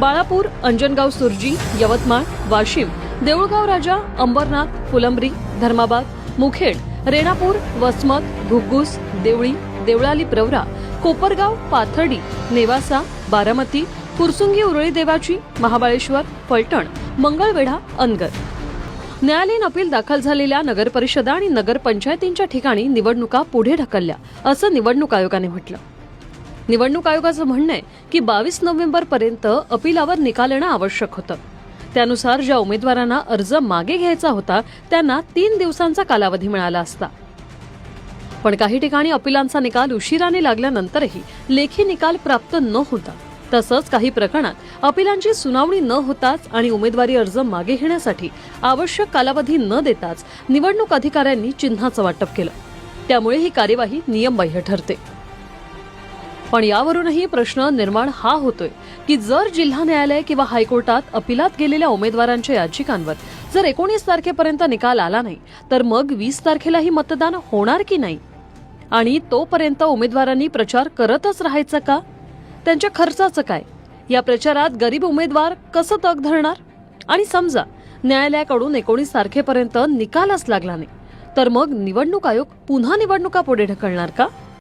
बाळापूर, अंजनगाव सुर्जी, यवतमाळ, वाशिम, देऊळगाव राजा, अंबरनाथ, फुलंब्री, धर्माबाद, मुखेड, रेणापूर, वसमत, घुग्गुस, देवळी, देवळाली प्रवरा, कोपरगाव, पाथर्डी, नेवासा, बारामती, फुरसुंगी उरळी देवाची, महाबळेश्वर, फलटण, मंगळवेढा, अनगर. न्यायालयीन अपील दाखल झालेल्या नगरपरिषदा आणि नगरपंचायतींच्या ठिकाणी निवडणुका पुढे ढकलल्या असं निवडणूक आयोगाने म्हटलं. निवडणूक आयोगाचं म्हणणं आहे की 22 नोव्हेंबरपर्यंत अपीलावर निकाल येणं आवश्यक होतं. त्यानुसार ज्या उमेदवारांना अर्ज मागे घ्यायचा होता त्यांना 3 दिवसांचा कालावधी मिळाला असता. पण काही ठिकाणी अपीलांचा निकाल उशिराने लागल्यानंतरही लेखी निकाल प्राप्त न होता, तसंच काही प्रकरणात अपीलांची सुनावणी न होताच आणि उमेदवारी अर्ज मागे घेण्यासाठी आवश्यक कालावधी न देताच निवडणूक अधिकाऱ्यांनी चिन्हाचं वाटप केलं. त्यामुळे ही कार्यवाही नियमबाह्य ठरते. पण यावरूनही प्रश्न निर्माण हा होतोय की जर जिल्हा न्यायालय किंवा हायकोर्टात अपीलात गेलेल्या उमेदवारांच्या याचिकांवर जर 19 तारखेपर्यंत निकाल आला नाही तर मग 20 तारखेलाही मतदान होणार की नाही? आणि तोपर्यंत उमेदवारांनी प्रचार करतच राहायचं का? त्यांच्या खर्चाचं काय? या प्रचारात गरीब उमेदवार कसं तग धरणार? आणि समजा न्यायालयाकडून 19 तारखेपर्यंत निकालच लागला नाही तर मग निवडणूक आयोग पुन्हा निवडणुका पुढे ढकलणार का?